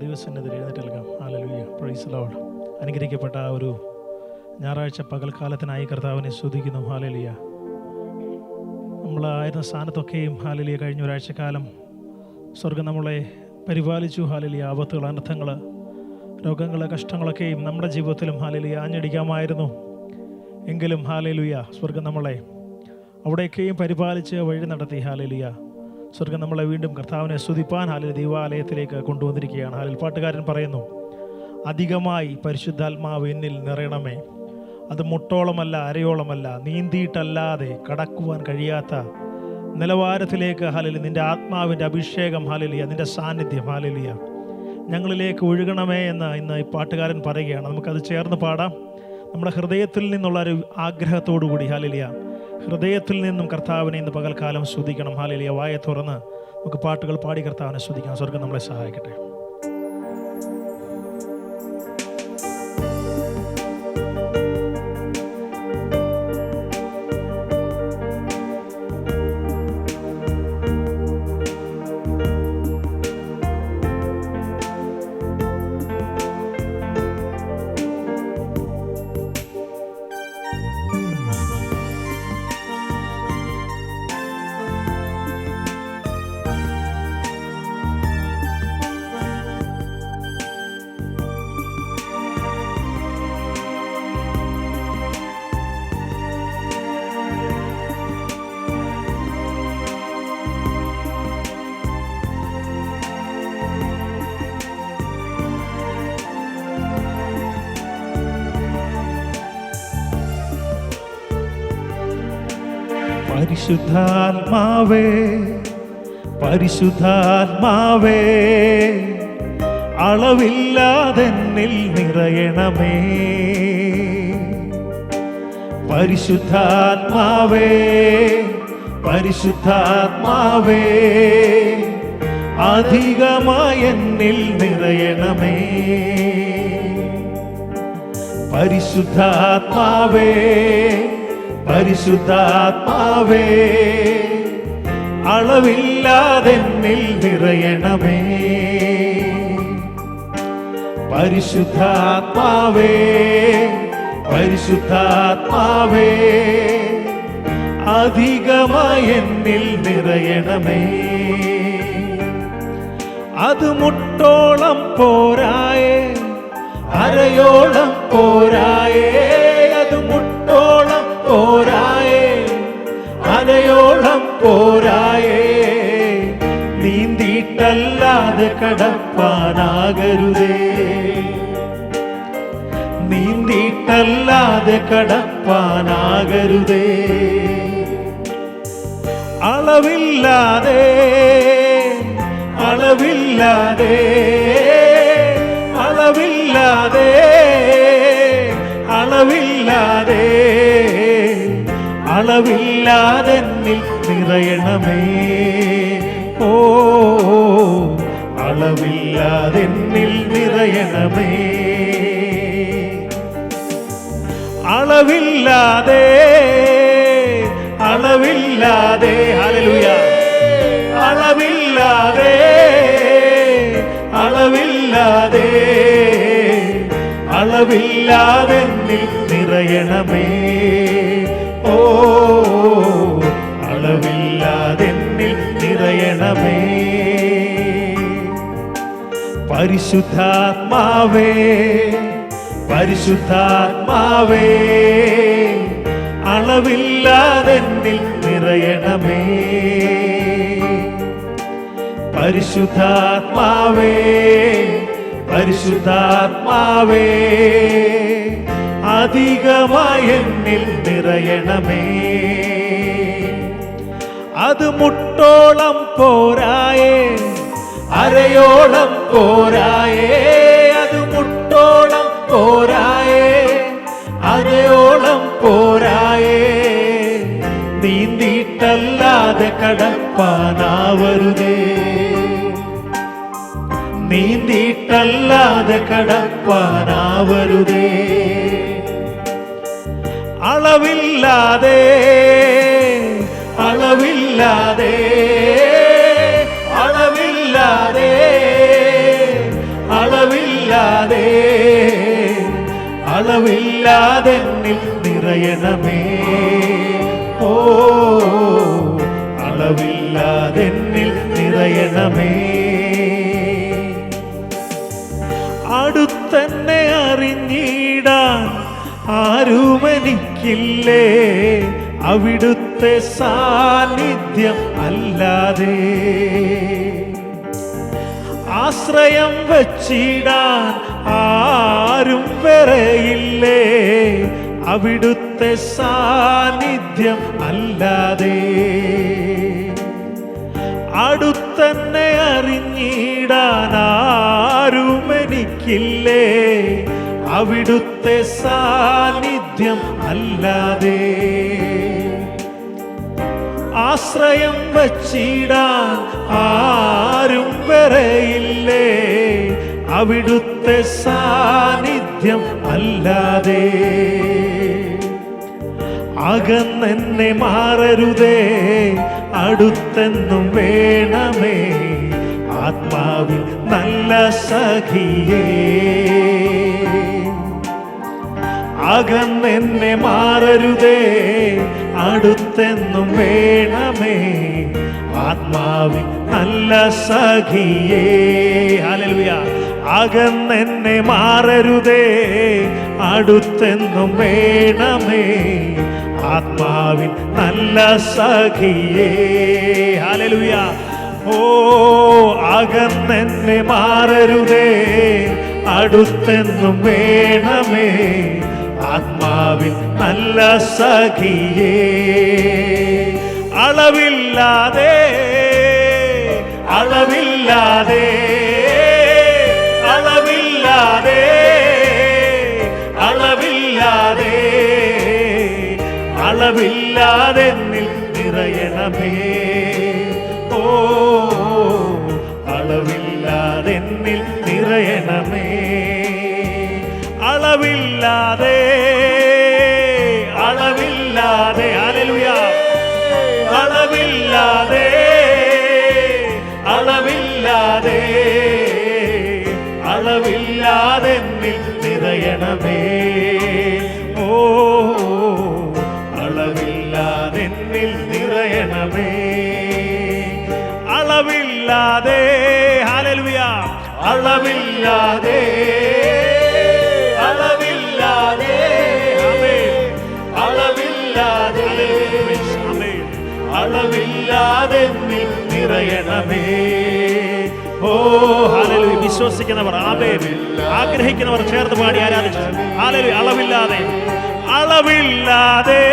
ദൈവസന്നിധിയിൽ എഴുന്നേറ്റ് നിൽക്കാം. Hallelujah, praise the Lord. അനുഗ്രഹിക്കപ്പെട്ട ആ ഒരു ഞായറാഴ്ച പകൽക്കാലത്തിനായി കർത്താവിനെ സ്തുതിക്കുന്നു. ഹല്ലേലൂയ. നമ്മളായിരുന്ന സ്ഥാനത്തൊക്കെയും ഹല്ലേലൂയ കഴിഞ്ഞ ഒരാഴ്ചക്കാലം സ്വർഗം നമ്മളെ പരിപാലിച്ചു. ഹല്ലേലൂയ. ആപത്തുകൾ, അനർത്ഥങ്ങൾ, രോഗങ്ങൾ, കഷ്ടങ്ങളൊക്കെയും നമ്മുടെ ജീവിതത്തിലും ഹല്ലേലൂയ ആഞ്ഞടിക്കാമായിരുന്നു. എങ്കിലും ഹല്ലേലൂയ സ്വർഗം നമ്മളെ അവിടെയൊക്കെയും പരിപാലിച്ച് വഴി നടത്തി. ഹല്ലേലൂയ. സ്വർഗം നമ്മളെ വീണ്ടും കർത്താവിനെ സ്തുതിപ്പാൻ ഹല്ലേലൂയ ദൈവാലയത്തിലേക്ക് കൊണ്ടുവന്നിരിക്കുകയാണ്. ഹല്ലേലൂയ. പാട്ടുകാരൻ പറയുന്നു, അധികമായി പരിശുദ്ധാത്മാവ് എന്നിൽ നിറയണമേ. അത് മുട്ടോളമല്ല, അരയോളമല്ല, നീന്തിയിട്ടല്ലാതെ കടക്കുവാൻ കഴിയാത്ത നിലവാരത്തിലേക്ക് ഹല്ലേലൂയ നിൻ്റെ ആത്മാവിൻ്റെ അഭിഷേകം, ഹല്ലേലൂയ നിൻ്റെ സാന്നിധ്യം ഹല്ലേലൂയ ഞങ്ങളിലേക്ക് ഒഴുകണമേ എന്ന് ഇന്ന് ഈ പാട്ടുകാരൻ പറയുകയാണ്. നമുക്കത് ചേർന്ന് പാടാം. നമ്മുടെ ഹൃദയത്തിൽ നിന്നുള്ളൊരു ആഗ്രഹത്തോടു കൂടി ഹല്ലേലൂയ ഹൃദയത്തിൽ നിന്നും കർത്താവിനെ ഇന്ന് പകൽക്കാലം സ്തുതിക്കണം. ഹല്ലേലൂയ. വായ തുറന്ന് നമുക്ക് പാട്ടുകൾ പാടി കർത്താവിനെ സ്തുതിക്കാം. സ്വർഗം നമ്മളെ സഹായിക്കട്ടെ. പരിശുദ്ധാത്മാവേ, പരിശുദ്ധാത്മാവേ, അളവില്ലാതെന്നിൽ നിറയണമേ. പരിശുദ്ധാത്മാവേ, പരിശുദ്ധാത്മാവേ, അധികമായി എന്നിൽ നിറയണമേ. പരിശുദ്ധാത്മാവേ, പരിശുദ്ധാത്മാവേ, അളവില്ലാതെന്നിൽ നിറയണമേ. പരിശുദ്ധാത്മാവേ, പരിശുദ്ധാത്മാവേ, അധികമായി എന്നിൽ നിറയണമേ. അത് മുട്ടോളം പോരായേ, അരയോളം പോരായേ. അത് മുട്ടോളം പോരായേ, അരയോളം പോരായേ. നീന്തിയിട്ടല്ലാതെ കടപ്പാനാകരുതേ, നീന്തിയിട്ടല്ലാതെ കടപ്പാനാകരുതേ. അളവില്ലാതെ, അളവില്ലാതെ, അളവില്ലാതെ, അളവില്ലാതെ, അളവില്ലാതെന്നിൽ നിറയണമേ. ഓ, അളവില്ലാതെന്നിൽ നിറയണമേ. അളവില്ലാതെ, അളവില്ലാതെ, ഹല്ലേലൂയ, അളവില്ലാതെ, അളവില്ലാതെ, അളവില്ലാതെന്നിൽ നിറയണമേ. ഓ, അളവില്ലാതെന്നിൽ നിറയണമേ. പരിശുദ്ധാത്മാവേ, പരിശുദ്ധാത്മാവേ, അളവില്ലാതെന്നിൽ നിറയണമേ. പരിശുദ്ധാത്മാവേ, പരിശുദ്ധാത്മാവേ, അധികമായി എന്നിൽ നിറയണമേ. അത് മുട്ടോളം പോരായേ, അരയോളം പോരായേ. അത് മുട്ടോളം പോരായേ, അരയോളം പോരായേ. നീന്തിയിട്ടല്ലാതെ കടപ്പാനാവരുതേ, നീന്തിയിട്ടല്ലാതെ കടപ്പാനാവരുതേ. അളവില്ലാതെ, അളവില്ലാതെ, അളവില്ലാതെ, അളവില്ലാതെ എന്നിൽ നിറയണമേ. ഓ അളവില്ലാതെ എന്നിൽ നിറയണമേ. അടുത്തന്നെ അറിഞ്ഞിടാൻ ആരുമെനിക്കില്ലേ, അവിടുത്തെ സാന്നിധ്യം അല്ലാതെ. ആശ്രയം വച്ചിടാൻ ആരും വേറെയില്ലേ, അവിടുത്തെ സാന്നിധ്യം അല്ലാതെ. അടുത്തന്നെ അറിഞ്ഞിടാൻ ആരുമെനിക്കില്ലേ, അവിടുത്തെ സാന്നിധ്യം അല്ലാതെ. ആശ്രയം വച്ചിടാൻ ആരും വേറെയില്ലേ, അവിടുത്തെ സാന്നിധ്യം അല്ലാതെ. അകന്നെന്നെ മാറരുതേ, അടുത്തെന്നും വേണമേ, ആത്മാവിൽ നല്ല സഖിയേ. അകന്നെന്നെ മാറരുതേ, അടുത്തെന്നും വേണമേ, ആത്മാവിൽ നല്ല സഖിയേ. ഹല്ലേലൂയ. അകന്നെന്നെ മാറരുതേ, അടുത്തെന്നും വേണമേ, ആത്മാവിൽ നല്ല സഖിയേ. ഹല്ലേലൂയ. ഓ അകന്നെന്നെ മാറരുതേ, അടുത്തെന്നും വേണമേ, ആത്മാവിൽ നല്ല സഖിയേ. അളവില്ലാതെ അളവില്ലാതെ അളവില്ലാതെ അളവില്ലാതെ അളവില്ലാതെ എന്നിൽ നിറയണമേ. ഓ അളവില്ലാതെ എന്നിൽ നിറയണമേ. അളവില്ലാതെ അളവില്ലാതെ ഹല്ലേലൂയ. അളവില്ലാതെ അളവില്ലാതെ അളവില്ലാതെ എന്നിൽ നിറയണമേ. ഓ അളവില്ലാതെ എന്നിൽ നിറയണമേ. അളവില്ലാതെ ഹല്ലേലൂയ. അളവില്ലാതെ അളവില്ലാതെ അളവില്ലാതെ അളവില്ലാതെ നിറയണമേ. ഓ ഹല്ലേലൂയ. വിശ്വസിക്കുന്നവർ ആമേൻ, ആഗ്രഹിക്കുന്നവർ ചേർന്ന് പാടി ആരാധിച്ചു. ഹല്ലേലൂയ. അളവില്ലാതെ അളവില്ലാതെ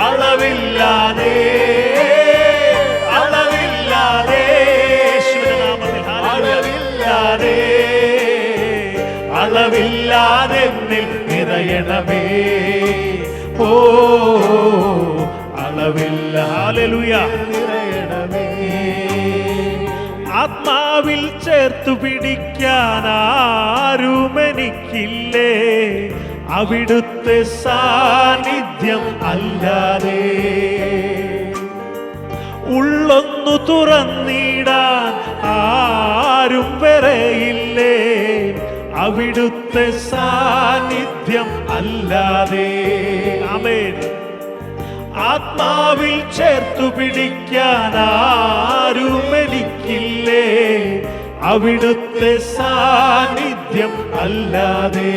അളവില്ലാതെ അളവില്ലാതെ യേശുവിന്റെ നാമത്തിൽ അളവില്ലാതെ അളവില്ലാതെ നിറയണമേ. ഓ അളവില്ല ഹല്ലേലൂയ നിറയണമേ. ആത്മാവിൽ ചേർത്തു പിടിക്കാൻ ആരുമെനിക്കില്ലേ, അവിടുത്തെ സാന്നിധ്യം അല്ലാതെ. ഉള്ളൊന്നു തുറന്നിടാൻ ആരും വേറെയില്ലേ, അവിടുത്തെ സാന്നിധ്യം അല്ലാതെ. ആമേൻ. ആത്മാവിൽ ചേർത്തു പിടിക്കാൻ ആരുമെനിക്കില്ലേ, അവിടുത്തെ സാന്നിധ്യം അല്ലാതെ.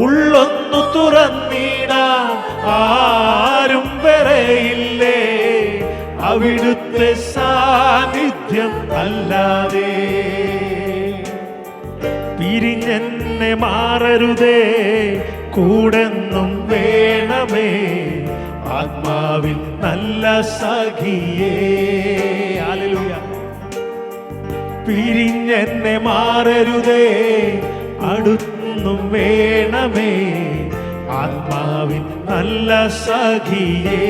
ഉള്ളൊന്നു തുറന്നിടാൻ ആരും വേറെയില്ലേ, അവിടുത്തെ സാന്നിധ്യം അല്ലാതെ. പിരിഞ്ഞെന്നെ മാറരുതേ, കൂടെന്നും വേണമേ, ആത്മാവിൽ നല്ല സഖിയേ. ഹല്ലേലൂയ. പിരിഞ്ഞെന്നെ മാറരുതേ, അടുത്തൊന്നും വേണമേ, ആത്മാവിൽ നല്ല സഖിയേ.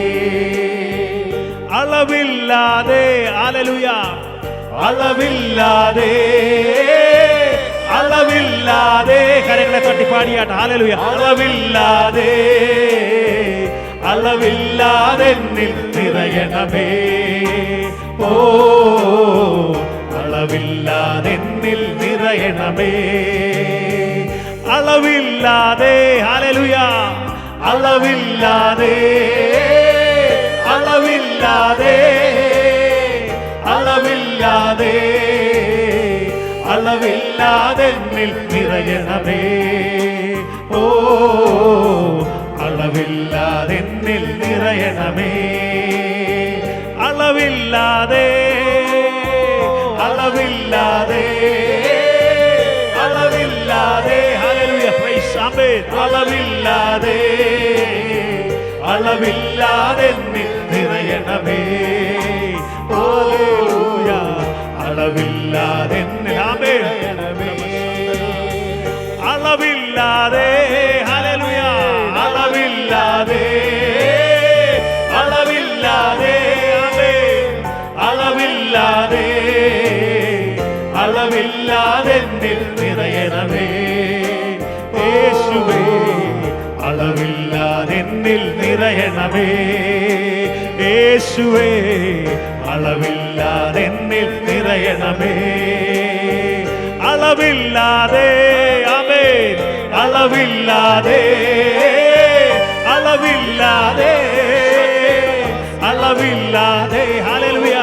അളവില്ലാതെ ഹല്ലേലൂയ അളവില്ലാതെ അളവില്ലാതെ കരങ്ങളെ തട്ടിപ്പാടിയാട്ട് ഹല്ലേലൂയ. അളവില്ലാതെ അളവില്ലാതെ എന്നിൽ നിറയണമേ. ഓ അളവില്ലാതെ നിറയണമേ. അളവില്ലാതെ ഹല്ലേലൂയ, അളവില്ലാതെ അളവില്ലാതെ അളവില്ലാതെ അളവില്ലാതെ എന്നിൽ നിറയണമേ. ഓ അളവില്ലാതെ എന്നിൽ നിറയണമേ. അളവില്ലാതെ അളവില്ലാതെ അളവില്ലാതെ ഹല്ലേലൂയ പ്രൈസ് ആമേൻ. അളവില്ലാതെ അളവില്ലാതെ എന്നിൽ നിറയണമേ. ഹല്ലേലൂയ അളവില്ലാതെ എന്നിൽ ആമേൻ. അളവില്ലാതെ ഹല്ലേലൂയ അളവില്ലാതെ അളവില്ലാതെ ആമേൻ. അളവില്ലാതെ അളവില്ലാതെ എന്നിൽ നിറയണമേ. യേശുവേ അളവില്ലാതെ എന്നിൽ നിറയണമേ. യേശുവേ അളവില്ലാതെ എന്നിൽ നിറയണമേ. അളവില്ലാതെ ആമേൻ. അളവില്ലാതെ അളവില്ലാതെ അളവില്ലാതെ ഹല്ലേലൂയ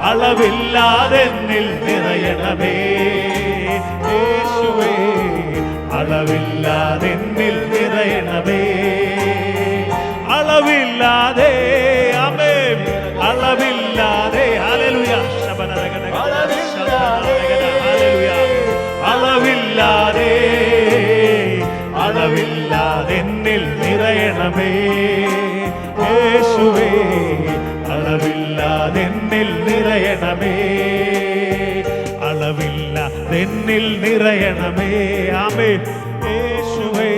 അളവില്ലാതെ എന്നിൽ നിറയണമേ. യേശുവേ അളവില്ലാതെ എന്നിൽ നിറയണമേ. അളവില്ലാതെ ആമേൻ. അളവില്ലാതെ ഹല്ലേലൂയ ഹല്ലേലൂയ അളവില്ലാതെ അളവില്ലാതെ എന്നിൽ നിറയണമേ. യേശുവേ അളവില്ലാതെ എന്നിൽ നിറയണമേ. അളവില്ലാതെ എന്നിൽ നിറയണമേ. ആമേൻ. യേശുവേ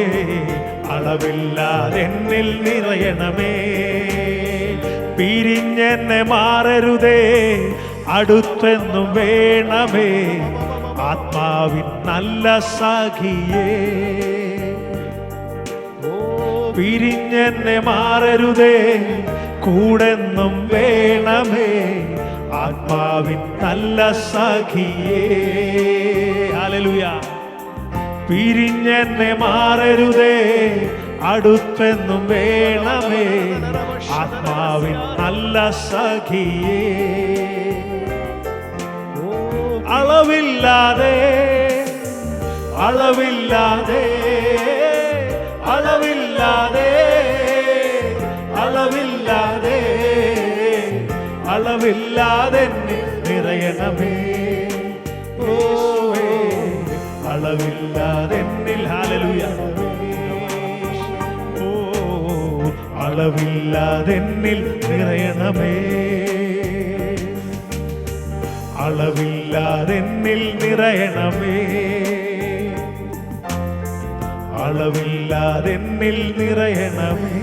അളവില്ലാതെ എന്നിൽ നിറയണമേ. പിരിഞ്ഞെന്നെ മാറരുതേ, അടുത്തെന്നും വേണമേ. ആത്മാവിൻ നല്ല സഖിയേ, പിരിഞ്ഞെന്നെ മാറരുതേ, കൂടെന്നും വേണമേ. ആത്മാവിൻ നല്ല സഖിയേ. ഹല്ലേലൂയ. പിരിഞ്ഞെന്നെ മാറരുതേ, അടുത്തെന്നും വേണമേ. ആത്മാവിൻ നല്ല സഖിയേ. അളവില്ലാതെ അളവില്ലാതെ അളവില്ലാതെ അളവില്ലാതെ അളവില്ലാതെ നിറയണമേ. യേശുവേ അളവില്ലാതെ എന്നിൽ ഹല്ലേലൂയ. ഓ അളവില്ലാതെ എന്നിൽ നിറയണമേ. അളവില്ലാതെ എന്നിൽ നിറയണമേ. അളവില്ലാതെ എന്നിൽ നിറയണമേ.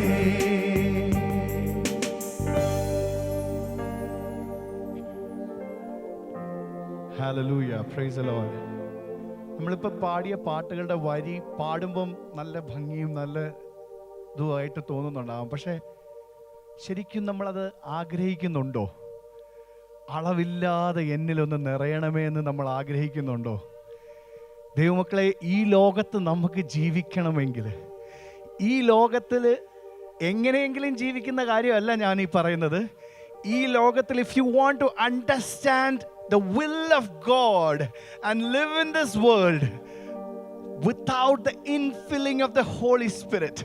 Hallelujah praise the Lord. നമ്മളിപ്പോൾ പാടിയ പാട്ടുകളുടെ വരി പാടുമ്പം നല്ല ഭംഗിയും നല്ല ഇതുമായിട്ട് തോന്നുന്നുണ്ടാവും. പക്ഷെ ശരിക്കും നമ്മളത് ആഗ്രഹിക്കുന്നുണ്ടോ? അളവില്ലാതെ എന്നിലൊന്ന് നിറയണമേ എന്ന് നമ്മൾ ആഗ്രഹിക്കുന്നുണ്ടോ? ദൈവമക്കളെ, ഈ ലോകത്ത് നമുക്ക് ജീവിക്കണമെങ്കിൽ, ഈ ലോകത്തിൽ എങ്ങനെയെങ്കിലും ജീവിക്കുന്ന കാര്യമല്ല ഞാൻ ഈ പറയുന്നത്. ഈ ലോകത്തിൽ if you want to understand the will of God and live in this world without the infilling of the Holy Spirit,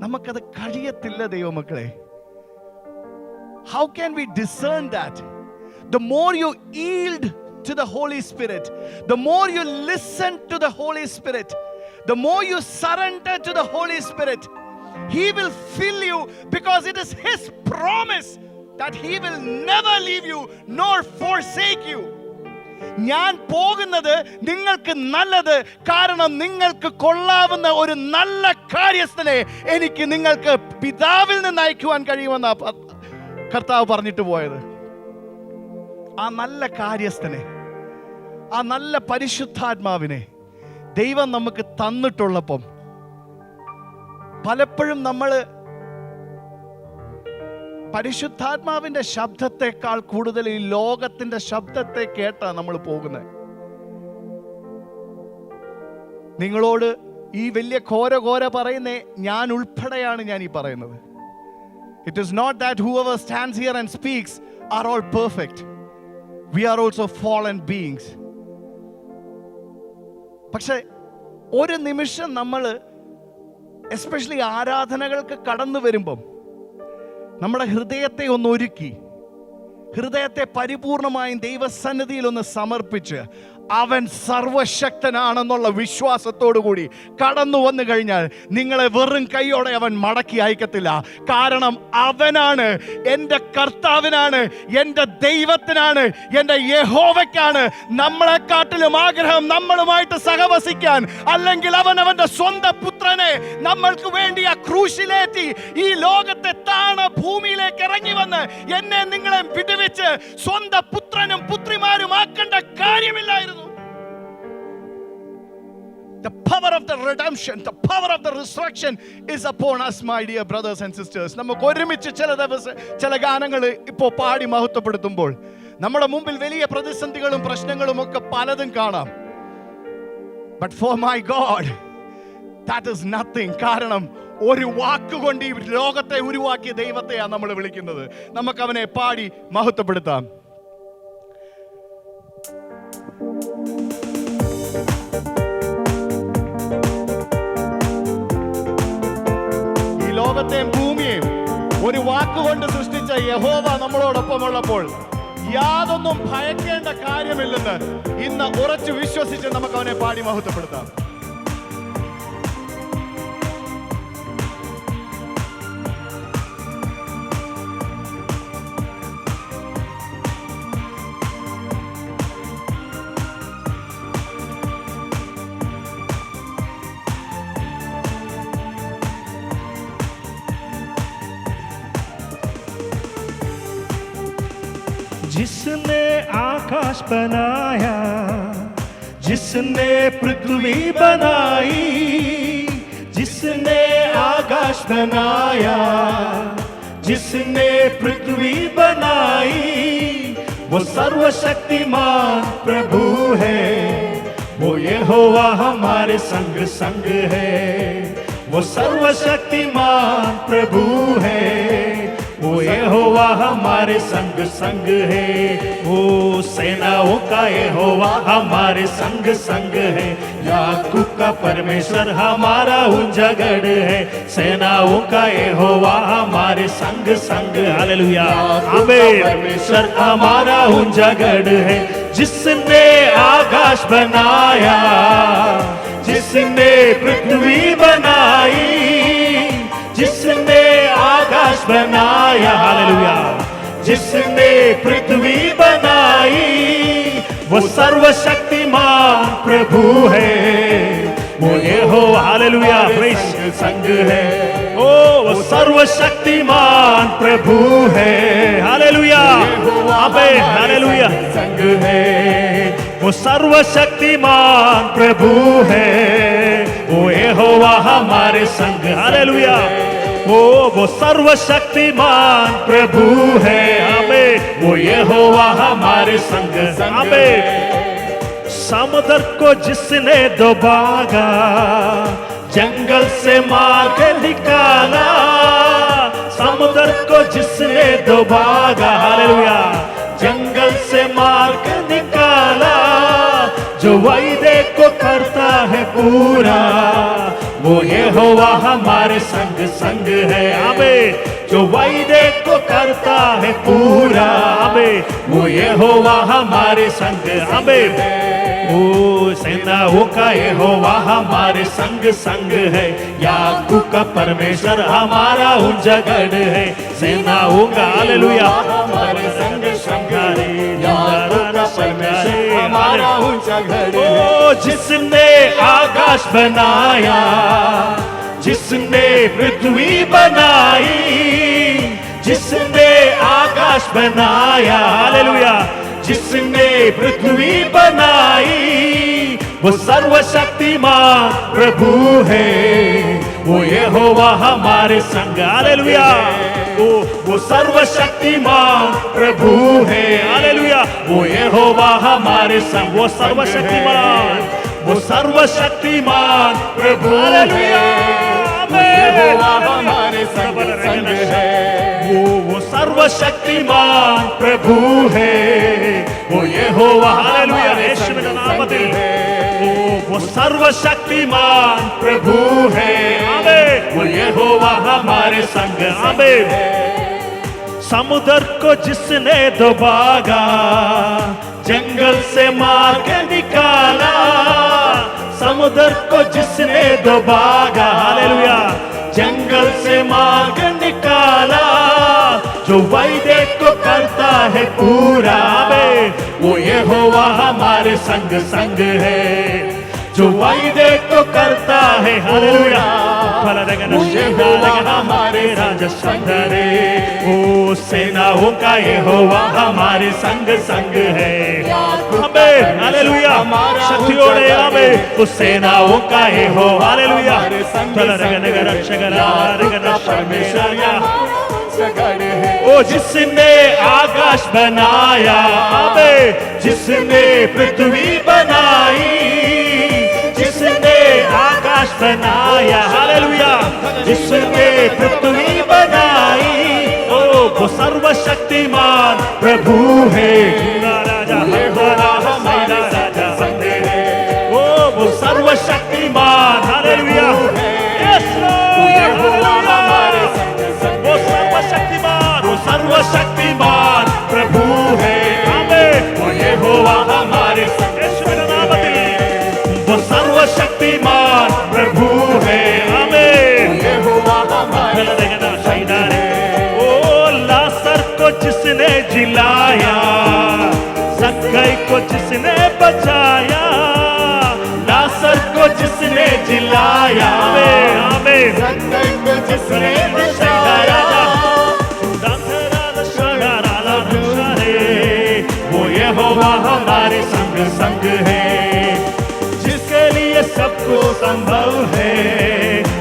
നമുക്കത് കഴിയത്തില്ല ദൈവമക്കളെ. How can we discern that? The more you yield to the Holy Spirit, the more you listen to the Holy Spirit, the more you surrender to the Holy Spirit, He will fill you, because it is His promise that He will never leave you nor forsake you. ഞാൻ പോകുന്നത് നിങ്ങൾക്ക് നല്ലത്, കാരണം നിങ്ങൾക്ക് കൊള്ളാവുന്ന ഒരു നല്ല കാര്യസ്ഥനെ എനിക്ക് നിങ്ങൾക്ക് പിതാവിൽ നിന്ന് അയക്കുവാൻ കഴിയുമെന്നാ കർത്താവ് പറഞ്ഞിട്ട് പോയത്. ആ നല്ല കാര്യസ്ഥനെ, ആ നല്ല പരിശുദ്ധാത്മാവിനെ ദൈവം നമുക്ക് തന്നിട്ടുള്ളപ്പം പലപ്പോഴും നമ്മൾ പരിശുദ്ധാത്മാവിന്റെ ശബ്ദത്തെക്കാൾ കൂടുതൽ ഈ ലോകത്തിന്റെ ശബ്ദത്തെ കേട്ടാ നമ്മൾ പോകുന്നത്. നിങ്ങളോട് ഈ വലിയ ഘോര പറയുന്നേ ഞാൻ ഉൾപ്പെടെയാണ് ഞാൻ ഈ പറയുന്നത്. It is not that whoever stands here and speaks are all perfect. We are also fallen beings. പക്ഷെ ഒരു നിമിഷം നമ്മൾ എസ്പെഷ്യലി ആരാധനകൾക്ക് കടന്നു വരുമ്പം നമ്മുടെ ഹൃദയത്തെ ഒന്ന് ഒരുക്കി, ഹൃദയത്തെ പരിപൂർണമായും ദൈവസന്നിധിയിൽ ഒന്ന് സമർപ്പിച്ച് അവൻ സർവശക്തനാണെന്നുള്ള വിശ്വാസത്തോടു കൂടി കടന്നു വന്നു കഴിഞ്ഞാൽ നിങ്ങളെ വെറും കൈയോടെ അവൻ മടക്കി അയക്കത്തില്ല. കാരണം അവനാണ്, എൻ്റെ കർത്താവിനാണ്, എൻ്റെ ദൈവത്തിനാണ്, എൻ്റെ യഹോവയ്ക്കാണ് നമ്മളെക്കാട്ടിലും ആഗ്രഹം നമ്മളുമായിട്ട് സഹവസിക്കാൻ. അല്ലെങ്കിൽ അവൻ അവൻ്റെ സ്വന്തം പുത്രനെ നമ്മൾക്ക് വേണ്ടി ആ ക്രൂശിലേറ്റി ഈ ലോകത്തെ താണ ഭൂമിയിലേക്ക് ഇറങ്ങി വന്ന് എന്നെ നിങ്ങളെ വിടുവിച്ച് സ്വന്തം പുത്രനും പുത്രിമാരും ആക്കേണ്ട കാര്യമില്ലായിരുന്നു. The power of the redemption, the power of the resurrection is upon us, my dear brothers and sisters. നമുക്ക് ഒരുമിച്ച് ചില ഗാനങ്ങൾ ഇപ്പോൾ പാടി മഹത്വപ്പെടുത്തുമ്പോൾ നമ്മുടെ മുമ്പിൽ വലിയ പ്രതിസന്ധികളും പ്രശ്നങ്ങളും ഒക്കെ പലതും കാണാം. But for my God, that is nothing. കാരണം ഒരു വാക്കുകൊണ്ട് ഈ ലോകത്തെ ഉരുവാക്കിയ ദൈവത്തെയാണ് നമ്മൾ വിളിക്കുന്നത്. നമുക്ക് അവനെ പാടി മഹത്വപ്പെടുത്താം. ലോകത്തെയും ഭൂമിയെയും ഒരു വാക്കുകൊണ്ട് സൃഷ്ടിച്ച യഹോവ നമ്മളോടൊപ്പമുള്ളപ്പോൾ യാതൊന്നും ഭയക്കേണ്ട കാര്യമില്ലെന്ന് ഇന്ന് ഉറച്ചു വിശ്വസിച്ച് നമുക്ക് അവനെ പാടി മഹത്വപ്പെടുത്താം. जिसने आकाश बनाया, जिसने पृथ्वी बनाई, जिसने आकाश बनाया, जिसने पृथ्वी बनाई, वो सर्वशक्तिमान प्रभु है, वो यहोवा हमारे संग संग है, वो सर्वशक्तिमान प्रभु है, वो यहोवा हमारे संग संग है, वो सेनाओं का यहोवा हमारे संग संग है, याकूब का परमेश्वर हमारा उजागर है, सेनाओं का यहोवा हमारे संग संग, हालेलुया, आमीन, परमेश्वर हमारा उजागर है, जिसने आकाश बनाया, जिसने पृथ्वी बनाई, जिसने आकाश बनाया, हालेलुया, जिसने पृथ्वी बनाई, वो सर्वशक्तिमान प्रभु है, वो यहोवा, हालेलुया, संग संग है, ओ वो सर्वशक्तिमान प्रभु है, हालेलुया, आमीन, हालेलुया, संग है, वो सर्वशक्तिमान प्रभु है, वो यहोवा हमारे संग, हालेलुया, वो सर्वशक्तिमान प्रभु है, आमीन, वो यहोवा हमारे संग, आमीन। समुद्र को जिसने दबागा, जंगल से मार के निकाला, समुद्र को जिसने दबागा, हालेलुया, जंगल से मार के निकाला, जो वायदे को करता है पूरा, वो यहोवा हमारे संग संग है, आमीन, जो वायदे को करता है पूरा, आमीन, वो यहोवा हमारे संग, आमीन, ओ सेनाओं का यहोवा हमारे संग संग है, याकूब का परमेश्वर हमारा उजागर है, सेनाओं का, हालेलुया, हमारे संग संग है, याकूब का परमेश्वर हमारा उजागर है, ओ जिसने आकाश बनाया, जिसने पृथ्वी बनाई, जिसने आकाश बनाया, हालेलुया, जिसने पृथ्वी बनाई, वो सर्वशक्तिमान प्रभु है, वो यहोवा हमारे संग। हालेलुया। वो सर्वशक्तिमान प्रभु है। हालेलुया। वो यहोवा हमारे संग, वो सर्वशक्तिमान, वो सर्वशक्तिमान प्रभु। हालेलुया। यहोवा हमारे संग है। वो सर्वशक्तिमान प्रभु है। वो यहोवा, हालेलुया, യേശുവിന്റെ നാമത്തിൽ वो सर्वशक्तिमान प्रभु है। आमीन। वो यहोवा हमारे संग। आमीन। समुद्र को जिसने दबागा, जंगल से मार के निकाला, समुद्र को जिसने दबागा, हालेलुया, जंगल से मार के निकाला, जो वायदे को करता है पूरा, वो यहोवा हमारे संग संग है, जो वायदे को करता है, हालेलुया, हमारे राजा संदरे, ओ सेनाओं का यहोवा हमारे संग संग है। आमीन। हालेलुया। शक्तियोड़े आमीन। उस सेनाओं का यहोवा, हालेलुया, ओ जिसने आकाश बनाया, आमीन, जिसने पृथ्वी बनाई, जिसने आकाश बनाया, हालेलुया, जिसने पृथ्वी बनाई, ओ वो सर्वशक्तिमान प्रभु है। राजा हमारा राजा संदे है। ओ वो सर्वशक्तिमान, हालेलुया, यस लॉर्ड, हमारे वो सर्वशक्तिमान, वो सर्वशक्तिमान प्रभु है। आमीन। वो यहोवा हमारे संग, യേശുവിന്റെ നാമത്തിൽ वो सर्वशक्तिमान प्रभु है। आमीन। यहोवा हमारे संग है। ओ लासर को जिसने जिलाया, सक्कई को जिसने बचाया, लासर को जिसने जिलाया, आमीन, आमीन, सक्कई को जिसने बचाया, वो यहोवा हमारे संग संग है, जिसके लिए सबको संभव है,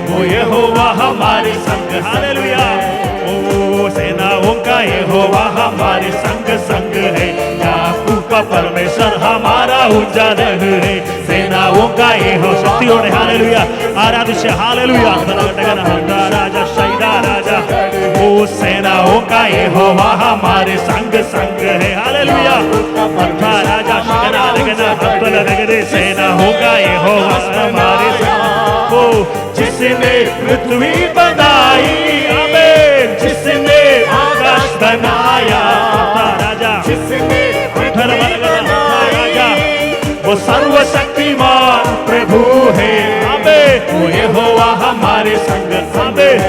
वो यहोवा हमारे संग। हालेलुया। ओ सेनाओं का यहोवा हमारे संग संग है, याकूब का परमेश्वर हमारा उजागर है, सेनाओं का यहोवा, शक्तियों ने हालेलुया आराधिश, हालेलुया, राजा शैदा राजा, ओ सेनाओं का यहोवा हमारे संग संग है। हालेलुया। राजा शगना लगना हत्तल लगदे, सेनाओं का यहोवा हमारे संग, ओ जिसने पृथ्वी बनाई, आमीन, जिसने आकाश बनाया, राजा, जिसने पृथ्वी बनाया, वो सर्वशक्तिमान प्रभु है। आमीन। वो यहोवा हमारे संग, आमीन,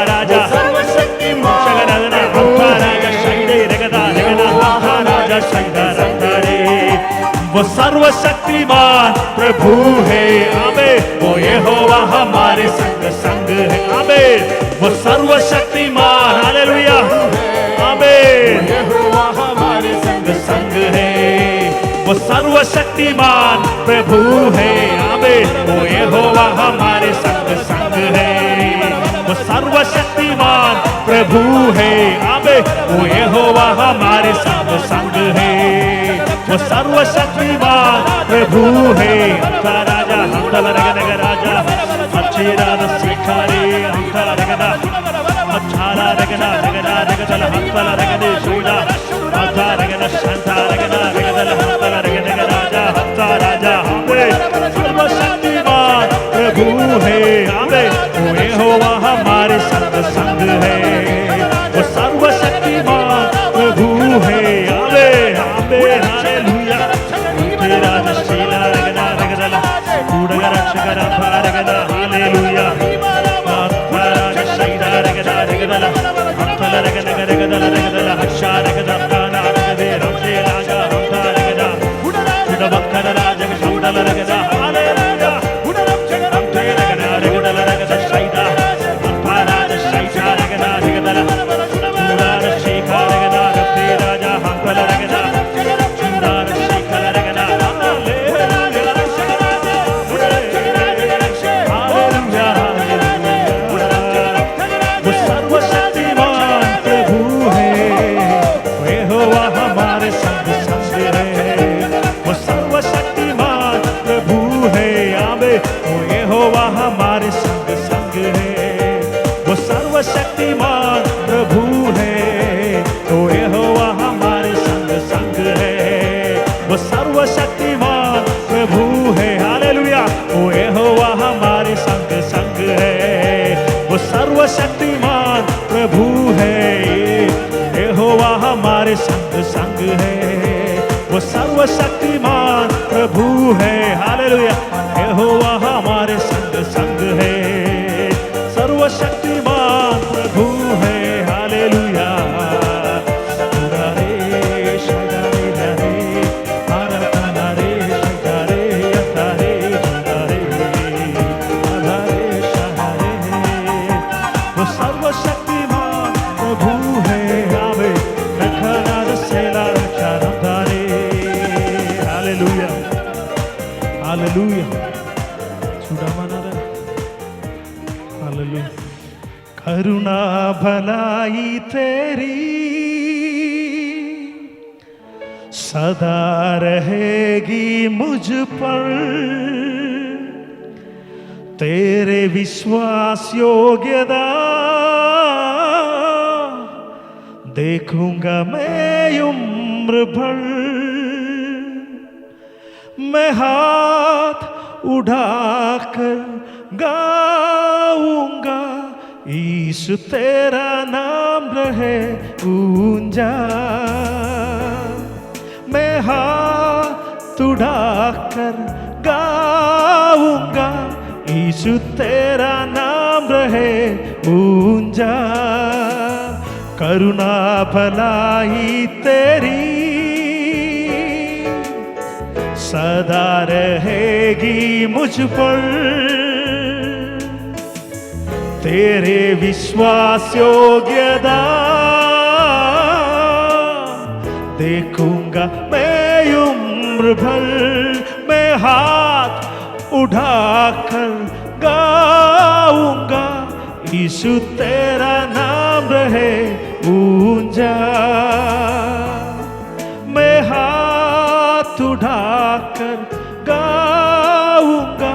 राजा सर्वशक्तिमान, शगना राजा शैदे रगदा रगना राजा शंकर रे, वो सर्वशक्तिमान प्रभु है। आमीन। वो यहोवा हमारे संग संग है। आमीन। वो सर्वशक्तिमान, हालेलुया, आमीन, यहोवा हमारे संग संग है, वो सर्वशक्तिमान प्रभु है। आमीन। वो यहोवा हमारे संग संग है, वो सर्वशक्तिमान प्रभु है। आमीन। वो यहोवा हमारे संग संग है, वो सर्वशक्तिमान प्रभु है। राजा हंतल रगनग राजा, अच्छी राज सिखारे हंतल रगना, अच्छारा रगना रगना रगदल हंतल रगदे शूला, अच्छा रगना शांता रगना रगदल हंतल रगनग राजा, हंता राजा, आमीन, सर्वशक्तिमान प्रभु है। आमीन। वो यहोवा हमारे संग संग है, वो सर्वशक्तिमान प्रभु है। आमीन, आमीन, हालेलुया, तेरा नशीला रगना रगदल कूड़ग रक्षकर रगदा, हालेलुया, राजा शैदा रगदा रगदल हंतल रगनग रगदल रगदल हर्षा रगदा गाना रगदे रमशे राजा हंता रगदा, बक्कर राजा शंदल रगदा, हालेलुया, रगदा रगदल रगदा शैदा संग है, वो सर्वशक्तिमान प्रभु है। हालेलुया, यहोवा हमारे संग संग है, सर्वशक्तिमान प्रभु है। हालेलुया, सर्वशक्तिमान प्रभु है। आवे रखना दसेला रक्षारम धारे। हालेलुया, हालेलुया, चुड़ामनरा। हालेलुया, करुणा भलाई तेरी सदा रहेगी मुझ पर, तेरे विश्वास योग्यता देखूंगा मैं उम्र भर। मैं हाथ उठाकर गाऊंगा, यीशु तेरा नाम रहे ऊंचा। मैं हाथ उठाकर गाऊंगा, यीशु तेरा नाम रहे ऊंचा। करुणा भलाई तेरी सदा रहेगी मुझ पर, तेरे विश्वास योग्यता देखूंगा मैं उम्र भर। मैं हाथ उठाकर गाऊंगा, यीशु तेरा नाम रहे ऊंचा। मैं हाथ उठाकर गाऊंगा,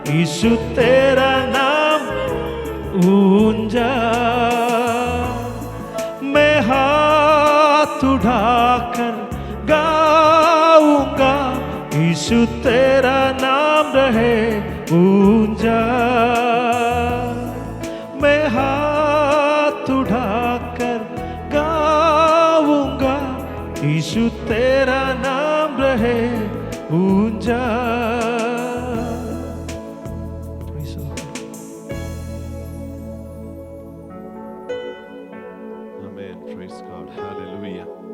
यीशु तेरा नाम ऊंचा। मैं हाथ उठाकर गाऊंगा, यीशु तेरा नाम रहे ऊंचा। मैं हाथ उठाकर गाऊंगा, यीशु तेरा नाम रहे ऊंचा। Amen. Praise God. Hallelujah.